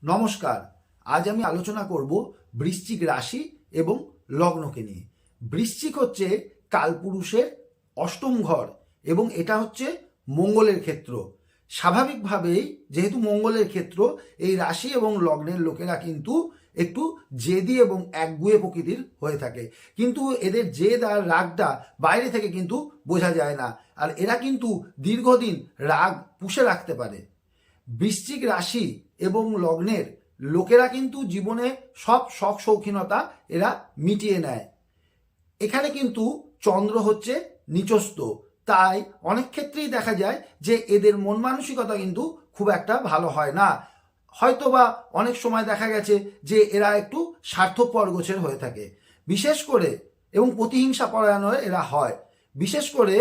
নমস্কার। আজ আমি আলোচনা করব বৃশ্চিক রাশি এবং লগ্নকে নিয়ে। বৃশ্চিক হচ্ছে কালপুরুষের অষ্টম ঘর এবং এটা হচ্ছে মঙ্গলের ক্ষেত্র। স্বাভাবিকভাবেই যেহেতু মঙ্গলের ক্ষেত্র, এই রাশি এবং লগ্নের লোকেরা কিন্তু একটু জেদি এবং একগুঁয়ে প্রকৃতির হয়ে থাকে, কিন্তু এদের জেদ আর রাগটা বাইরে থেকে কিন্তু বোঝা যায় না, আর এরা কিন্তু দীর্ঘদিন রাগ পুষে রাখতে পারে। বৃশ্চিক রাশি এবং লগ্নের লোকেরা কিন্তু জীবনে সব শখ শৌখিনতা এরা মিটিয়ে নেয়। এখানে কিন্তু চন্দ্র হচ্ছে নিচস্থ, তাই অনেক ক্ষেত্রেই দেখা যায় যে এদের মন মানসিকতা কিন্তু খুব একটা ভালো হয় না। হয়তোবা অনেক সময় দেখা গেছে যে এরা একটু স্বার্থপর গোছের হয়ে থাকে, বিশেষ করে এবং প্রতিহিংসা পরায়ণ এরা হয়। বিশেষ করে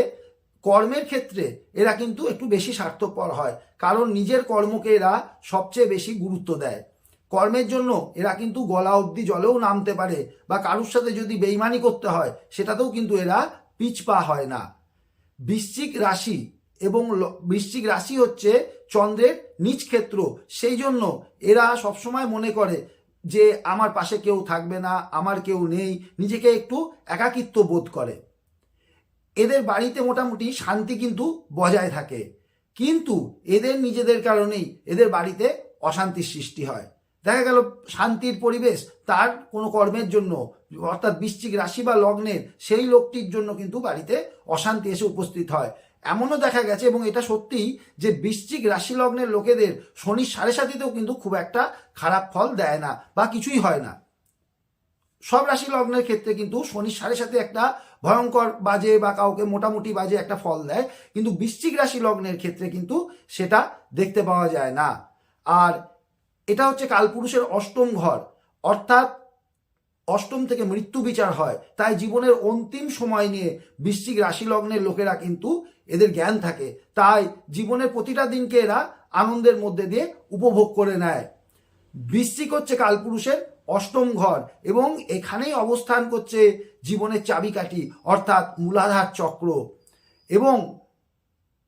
কর্মের ক্ষেত্রে এরা কিন্তু একটু বেশি স্বার্থপর হয়, কারণ নিজের কর্মকে এরা সবচেয়ে বেশি গুরুত্ব দেয়। কর্মের জন্য এরা কিন্তু গলা অবধি জলেও নামতে পারে, বা কারুর সাথে যদি বেইমানি করতে হয় সেটাতেও কিন্তু এরা পিছপা হয় না। বৃশ্চিক রাশি এবং বৃশ্চিক রাশি হচ্ছে চন্দ্রের নিজ ক্ষেত্র, সেই জন্য এরা সবসময় মনে করে যে আমার পাশে কেউ থাকবে না, আমার কেউ নেই, নিজেকে একটু একাকিত্ব বোধ করে। এদের বাড়িতে মোটামুটি শান্তি কিন্তু বজায় থাকে, কিন্তু এদের নিজেদের কারণেই এদের বাড়িতে অশান্তির সৃষ্টি হয়। দেখা গেল শান্তির পরিবেশ তার কোনো কর্মের জন্য, অর্থাৎ বৃশ্চিক রাশি বা লগ্নের সেই লোকটির জন্য কিন্তু বাড়িতে অশান্তি এসে উপস্থিত হয়। এমনও দেখা গেছে, এবং এটা সত্যিই, যে বৃশ্চিক রাশি লগ্নের লোকেদের শনির সাড়ে সাতিতেও কিন্তু খুব একটা খারাপ ফল দেয় না বা কিছুই হয় না। সব রাশি লগ্নের ক্ষেত্রে কিন্তু শনির সাড়ে সাথে একটা ভয়ঙ্কর বাজে বা কাউকে মোটামুটি বাজে একটা ফল দেয়, কিন্তু বৃশ্চিক রাশি লগ্নের ক্ষেত্রে কিন্তু সেটা দেখতে পাওয়া যায় না। আর এটা হচ্ছে কালপুরুষের অষ্টম ঘর, অর্থাৎ অষ্টম থেকে মৃত্যু বিচার হয়, তাই জীবনের অন্তিম সময় নিয়ে বৃশ্চিক রাশি লগ্নের লোকেরা কিন্তু এদের জ্ঞান থাকে, তাই জীবনের প্রতিটা দিনকে এরা আনন্দের মধ্যে দিয়ে উপভোগ করে নেয়। বৃশ্চিক হচ্ছে কালপুরুষের অষ্টম ঘর এবং এখানেই অবস্থান করছে জীবনের চাবিকাঠি, অর্থাৎ মূলাধার চক্র। এবং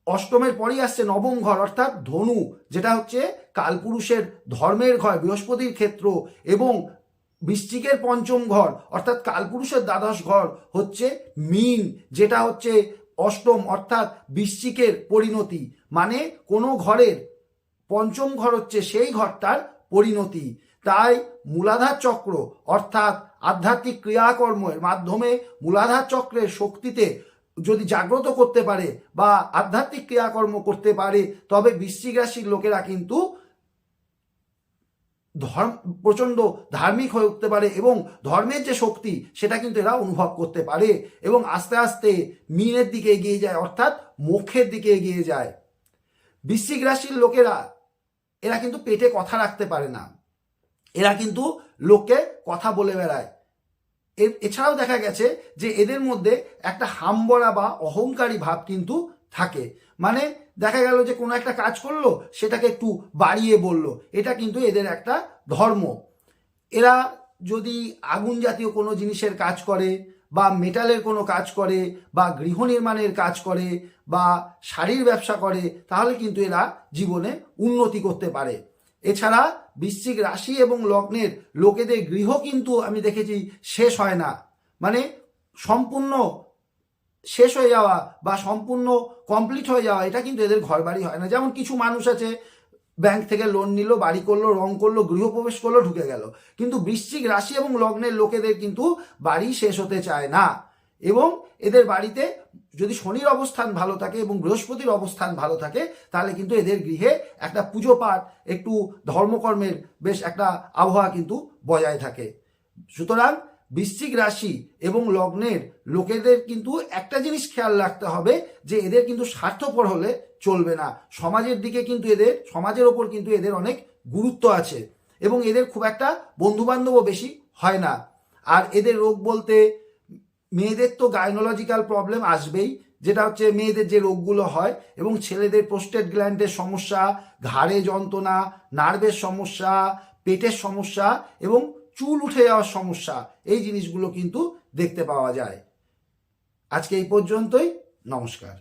অষ্টমের পরেই আসছে নবম ঘর, অর্থাৎ ধনু, যেটা হচ্ছে কালপুরুষের ধর্মের ঘর, বৃহস্পতির ক্ষেত্র। এবং বৃশ্চিকের পঞ্চম ঘর অর্থাৎ কালপুরুষের দ্বাদশ ঘর হচ্ছে মীন, যেটা হচ্ছে অষ্টম, অর্থাৎ বৃশ্চিকের পরিণতি। মানে কোনো ঘরের পঞ্চম ঘর হচ্ছে সেই ঘরটার পরিণতি। তাই মূলাধার চক্র অর্থাৎ আধ্যাত্মিক ক্রিয়াকর্মের মাধ্যমে মূলাধার চক্রের শক্তিতে যদি জাগ্রত করতে পারে বা আধ্যাত্মিক ক্রিয়াকর্ম করতে পারে, তবে বৃশ্চিক রাশির লোকেরা কিন্তু প্রচণ্ড ধার্মিক হয়ে উঠতে পারে এবং ধর্মের যে শক্তি সেটা কিন্তু এরা অনুভব করতে পারে এবং আস্তে আস্তে মীনের দিকে এগিয়ে যায়, অর্থাৎ মোক্ষের দিকে এগিয়ে যায়। বৃশ্চিক রাশির লোকেরা এরা কিন্তু পেটে কথা রাখতে পারে না, এরা কিন্তু লোককে কথা বলে বেড়ায়। এছাড়াও দেখা গেছে যে এদের মধ্যে একটা হামবড়া বা অহংকারী ভাব কিন্তু থাকে। মানে দেখা গেল যে কোনো একটা কাজ করলো, সেটাকে একটু বাড়িয়ে বলল, এটা কিন্তু এদের একটা ধর্ম। এরা যদি আগুন জাতীয় কোনো জিনিসের কাজ করে বা মেটালের কোনো কাজ করে বা গৃহ নির্মাণের কাজ করে বা শাড়ির ব্যবসা করে, তাহলে কিন্তু এরা জীবনে উন্নতি করতে পারে। এছাড়া বৃশ্চিক রাশি এবং লগ্নের লোকেদের গৃহ কিন্তু আমি দেখেছি শেষ হয় না, মানে সম্পূর্ণ শেষ হয়ে যাওয়া বা সম্পূর্ণ কমপ্লিট হয়ে যাওয়া, এটা কিন্তু এদের ঘর বাড়ি হয় না। যেমন কিছু মানুষ আছে, ব্যাংক থেকে লোন নিল, বাড়ি করলো, রং করলো, গৃহপ্রবেশ করলো, ঢুকে গেল, কিন্তু বৃশ্চিক রাশি এবং লগ্নের লোকেদের কিন্তু বাড়ি শেষ হতে চায় না। এবং এদের বাড়িতে যদি শনির অবস্থান ভালো থাকে এবং বৃহস্পতির অবস্থান ভালো থাকে, তাহলে কিন্তু এদের গৃহে একটা পুজো পাঠ, একটু ধর্মকর্মের বেশ একটা আবহাওয়া কিন্তু বজায় থাকে। সুতরাং বৃশ্চিক রাশি এবং লগ্নের লোকেদের কিন্তু একটা জিনিস খেয়াল রাখতে হবে, যে এদের কিন্তু স্বার্থপর হলে চলবে না। সমাজের দিকে কিন্তু সমাজের ওপর কিন্তু এদের অনেক গুরুত্ব আছে এবং এদের খুব একটা বন্ধুবান্ধবও বেশি হয় না। আর এদের রোগ বলতে মেয়েদের তো গাইনোলজিক্যাল প্রবলেম আসবেই, যেটা হচ্ছে মেয়েদের যে রোগগুলো হয়, এবং ছেলেদের প্রোস্টেট গ্ল্যান্ডের সমস্যা, ঘাড়ে যন্ত্রণা, নার্ভের সমস্যা, পেটের সমস্যা এবং চুল উঠে যাওয়ার সমস্যা, এই জিনিসগুলো কিন্তু দেখতে পাওয়া যায়। আজকে এই পর্যন্তই। নমস্কার।